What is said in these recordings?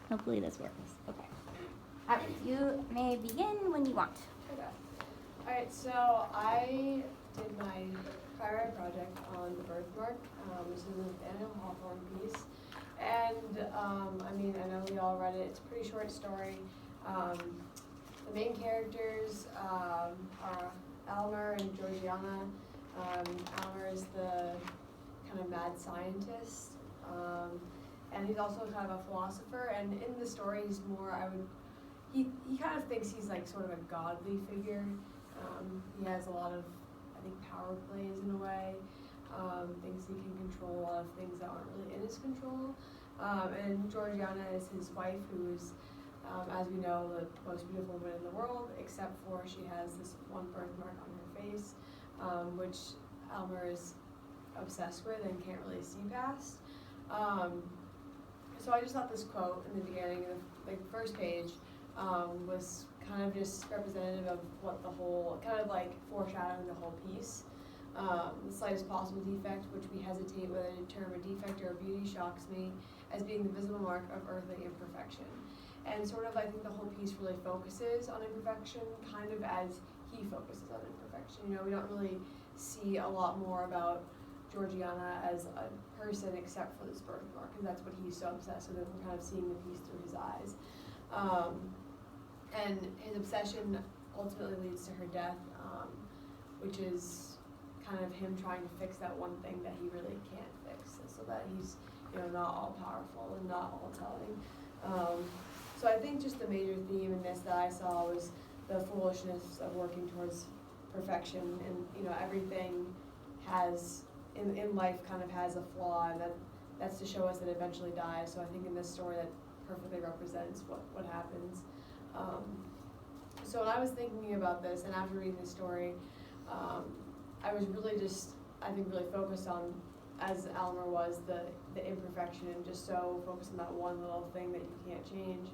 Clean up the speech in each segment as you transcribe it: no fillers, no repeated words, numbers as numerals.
Hopefully this works. Okay. Alright, you may begin when you want. Okay. Alright, so I did my primary project on the Birthmark, which is an Daniel Hawthorne piece. And I know we all read it. It's a pretty short story. The main characters are Almer and Georgiana. Almer is the kind of mad scientist, and he's also kind of a philosopher. And in the story, he's more, he kind of thinks he's like sort of a godly figure. He has a lot of, I think, power plays in a way. Thinks he can control a lot of things that aren't really in his control. And Georgiana is his wife, who is, as we know, the most beautiful woman in the world, except for she has this one birthmark on her face, which Almer is obsessed with and can't really see past. So I just thought this quote in the beginning, the first page, was kind of just representative of what the whole, kind of like foreshadowing the whole piece. The slightest possible defect, which we hesitate whether to term a defect or a beauty, shocks me as being the visible mark of earthly imperfection. And sort of, I think the whole piece really focuses on imperfection, kind of as he focuses on imperfection. You know, we don't really see a lot more about Georgiana as a person except for this birthmark, because that's what he's so obsessed with, and we're kind of seeing the piece through his eyes. And his obsession ultimately leads to her death, which is kind of him trying to fix that one thing that he really can't fix, so that he's, you know, not all powerful and not all telling. So I think just the major theme in this that I saw was the foolishness of working towards perfection, and you know, everything has in life kind of has a flaw, and that's to show us that it eventually dies. So I think in this story that perfectly represents what happens. So when I was thinking about this, and after reading the story, I was really just, I think, really focused on, as Almer was, the imperfection, and just so focused on that one little thing that you can't change.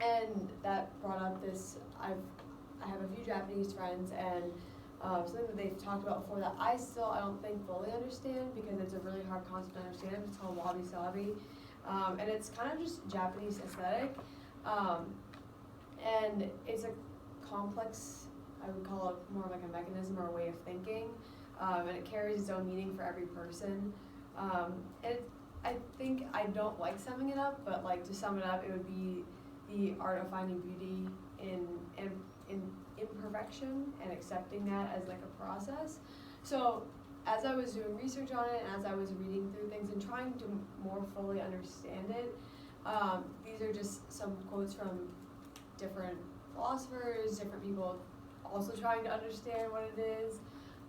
And that brought up this, I have a few Japanese friends, and something that they've talked about before that I don't think fully understand, because it's a really hard concept to understand. It's called wabi-sabi, and it's kind of just Japanese aesthetic, and it's a complex, I would call it more like a mechanism or a way of thinking, and it carries its own meaning for every person. And I think I don't like summing it up, but like to sum it up, it would be the art of finding beauty in imperfection and accepting that as like a process. So as I was doing research on it, and as I was reading through things and trying to more fully understand it, these are just some quotes from different philosophers, different people also trying to understand what it is.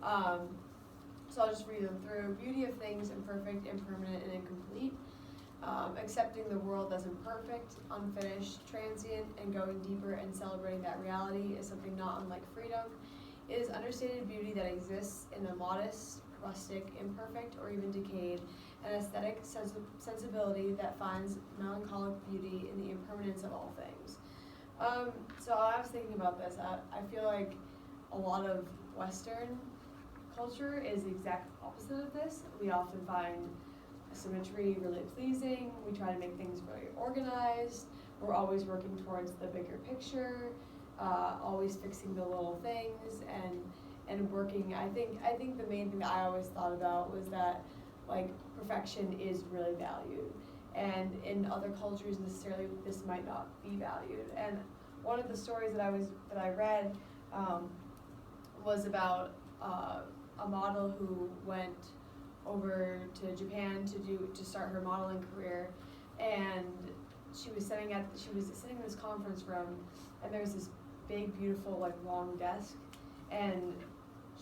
So I'll just read them through. Beauty of things imperfect, impermanent, and incomplete. Accepting the world as imperfect, unfinished, transient, and going deeper and celebrating that reality is something not unlike freedom. It is understated beauty that exists in the modest, rustic, imperfect, or even decayed, an aesthetic sensibility that finds melancholic beauty in the impermanence of all things. So I was thinking about this. I feel like a lot of Western culture is the exact opposite of this. We often find symmetry really pleasing. We try to make things very organized. We're always working towards the bigger picture, always fixing the little things, and working. I think the main thing that I always thought about was that like perfection is really valued, and in other cultures necessarily this might not be valued. And one of the stories that I read was about a model who went over to Japan to start her modeling career, and she was sitting in this conference room, and there was this big, beautiful, like long desk, and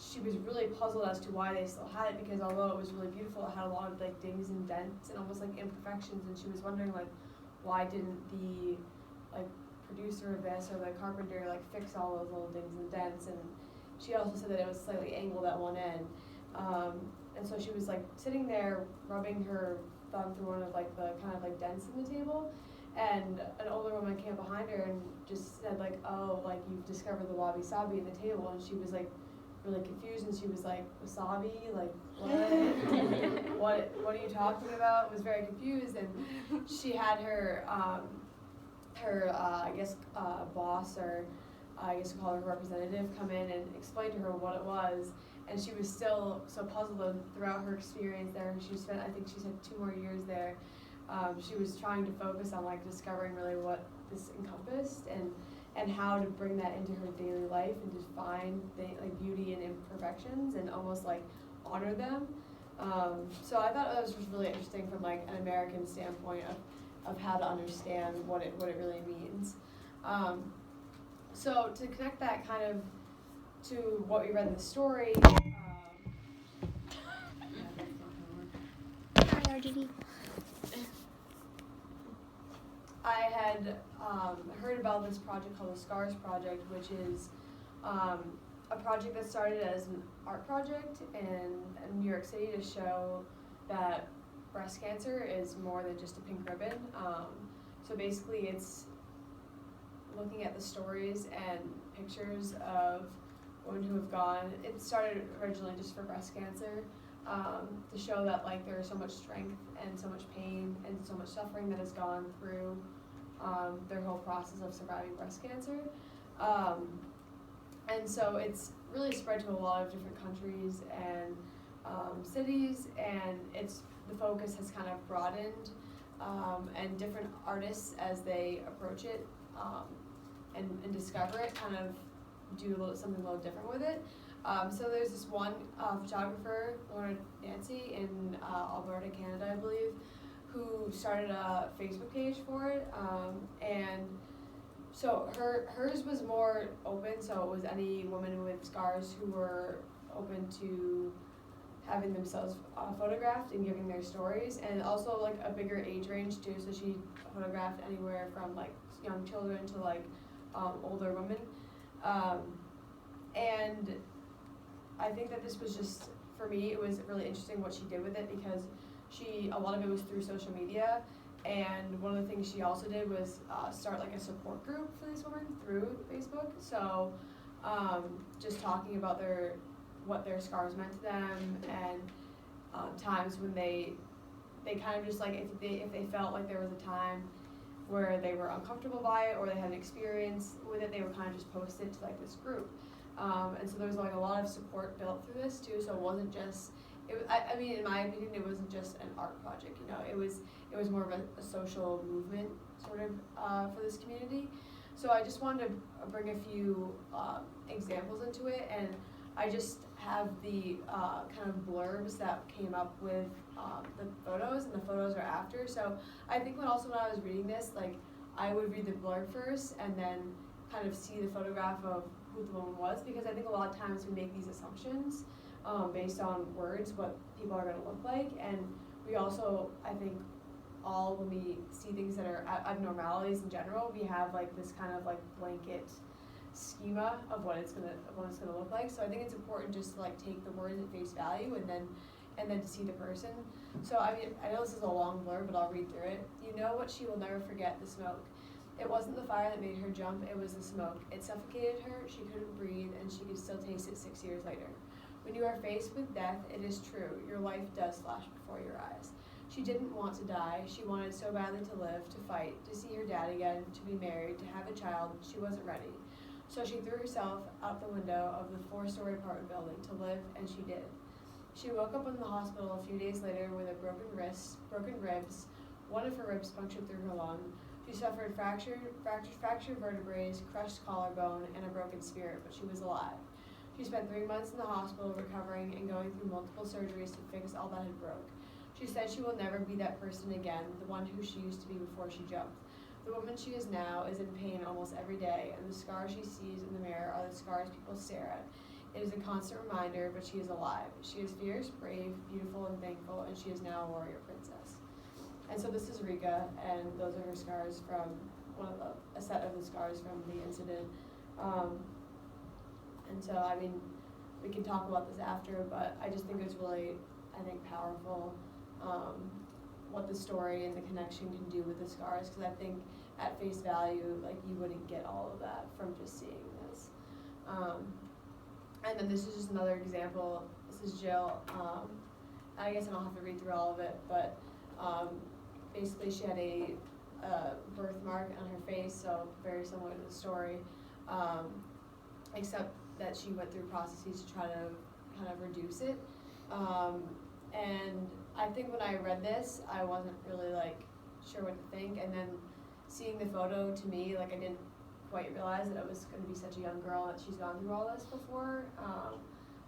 she was really puzzled as to why they still had it, because although it was really beautiful, it had a lot of like dings and dents and almost like imperfections, and she was wondering like why didn't the like producer of this or the carpenter like fix all those little dings and dents. And she also said that it was slightly angled at one end, and so she was like sitting there rubbing her thumb through one of like the kind of like dents in the table, and an older woman came behind her and just said like, oh, like you've discovered the wabi-sabi in the table. And she was like really confused, and she was like, wasabi, like, what are you talking about? Was very confused, and she had her boss, or I guess we call her representative, come in and explain to her what it was, and she was still so puzzled. And throughout her experience there, she spent, I think she said 2 more years there, she was trying to focus on like discovering really what this encompassed, and how to bring that into her daily life and to find like beauty and imperfections and almost like honor them. So I thought that was just really interesting from like an American standpoint of how to understand what it really means. So to connect that kind of to what we read in the story, Hi, RGD. I had heard about this project called the Scars Project, which is a project that started as an art project in New York City to show that breast cancer is more than just a pink ribbon. So basically it's looking at the stories and pictures of women who have gone, it started originally just for breast cancer, to show that like there is so much strength and so much pain and so much suffering that has gone through their whole process of surviving breast cancer. And so it's really spread to a lot of different countries and cities, and the focus has kind of broadened, and different artists, as they approach it and discover it, kind of do something a little different with it. So there's this one photographer, Laura Nancy, in Alberta, Canada, I believe, who started a Facebook page for it, and so hers was more open, so it was any woman with scars who were open to having themselves photographed and giving their stories, and also like a bigger age range too, so she photographed anywhere from like young children to like older women. And I think that this was just, for me, it was really interesting what she did with it, because a lot of it was through social media, and one of the things she also did was start like a support group for these women through Facebook. So just talking about what their scars meant to them, and times when they kind of just like, if they felt like there was a time where they were uncomfortable by it or they had an experience with it, they would kind of just post it to like this group. And so there was like a lot of support built through this too, so it wasn't just, I mean, in my opinion, it wasn't just an art project, you know, it was more of a social movement sort of for this community. So I just wanted to bring a few examples into it, and I just have the kind of blurbs that came up with the photos, and the photos are after. So I think when I was reading this, like I would read the blurb first and then kind of see the photograph of who the woman was, because I think a lot of times we make these assumptions based on words, what people are going to look like, and we also, I think, when we see things that are abnormalities in general, we have like this kind of like blanket schema of what it's gonna look like. So I think it's important just to like take the words at face value and then to see the person. So I mean, I know this is a long blurb, but I'll read through it. You know what she will never forget, the smoke. It wasn't the fire that made her jump, it was the smoke. It suffocated her, she couldn't breathe, and she could still taste it 6 years later. When you are faced with death, it is true, your life does flash before your eyes. She didn't want to die, she wanted so badly to live, to fight, to see her dad again, to be married, to have a child. She wasn't ready. So she threw herself out the window of the 4-story apartment building to live, and she did. She woke up in the hospital a few days later with a broken wrist, broken ribs, one of her ribs punctured through her lung. She suffered fractured vertebrae, crushed collarbone, and a broken spirit, but she was alive. She spent 3 months in the hospital recovering and going through multiple surgeries to fix all that had broke. She said she will never be that person again, the one who she used to be before she jumped. The woman she is now is in pain almost every day, and the scars she sees in the mirror are the scars people stare at. It is a constant reminder, but she is alive. She is fierce, brave, beautiful, and thankful, and she is now a warrior princess. And so this is Rika, and those are her scars from a set of the scars from the incident. And so, I mean, we can talk about this after, but I just think it's really, I think, powerful what the story and the connection can do with the scars, because I think at face value, like, you wouldn't get all of that from just seeing this. And then this is just another example. This is Jill. I guess I don't have to read through all of it, but basically she had a birthmark on her face, so very similar to the story, except that she went through processes to try to kind of reduce it. And I think when I read this, I wasn't really like sure what to think, and then seeing the photo, to me, like, I didn't quite realize that it was going to be such a young girl, that she's gone through all this before.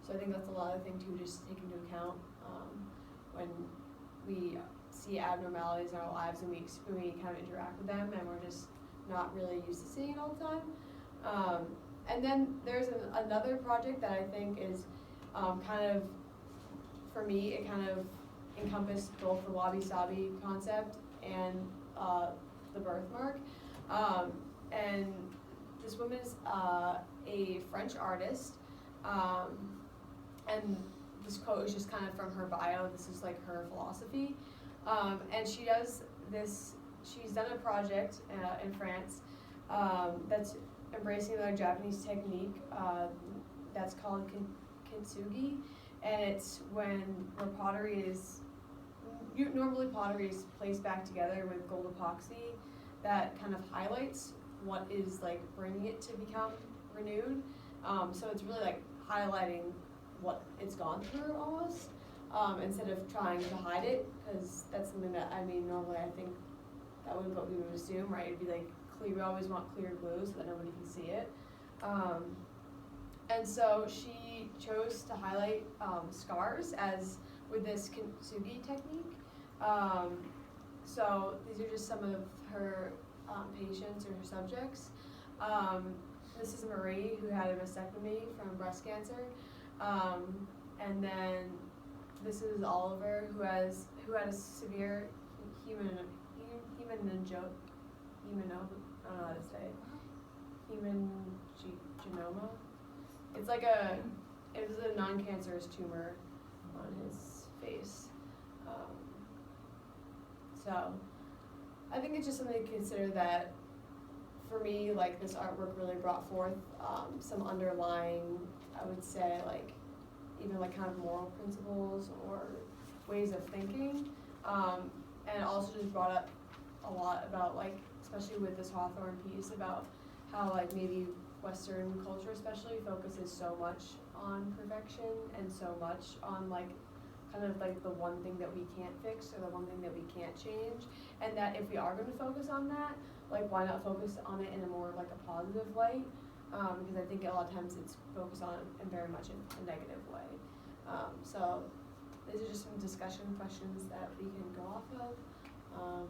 So I think that's a lot of things to just take into account when we see abnormalities in our lives and we kind of interact with them, and we're just not really used to seeing it all the time. And then there's another project that I think is kind of, for me, it kind of encompassed both the wabi-sabi concept and the birthmark. And this woman is a French artist, and this quote is just kind of from her bio. This is like her philosophy, and she does this. She's done a project in France that's embracing another Japanese technique that's called kintsugi, and it's where pottery is normally placed back together with gold epoxy that kind of highlights what is like bringing it to become renewed. So it's really like highlighting what it's gone through almost, instead of trying to hide it, because that's something that, I mean, normally I think that would be what we would assume, right? It'd be like clear, we always want clear glue so that nobody can see it. And so she chose to highlight scars as with this kintsugi technique. So these are just some of her patients or her subjects. This is Marie, who had a mastectomy from breast cancer. And then this is Oliver, who had a severe hemangioma. I don't know how to say it. Hemangioma. It's like it was a non-cancerous tumor on his face. So I think it's just something to consider, that for me, like, this artwork really brought forth some underlying, I would say, like, even like kind of moral principles or ways of thinking, and also just brought up a lot about, like, especially with this Hawthorne piece, about how, like, maybe Western culture especially focuses so much on perfection and so much on, like, kind of like the one thing that we can't fix or the one thing that we can't change, and that if we are going to focus on that, like, why not focus on it in a more like a positive light, because I think a lot of times it's focused on in very much a negative way. So these are just some discussion questions that we can go off of.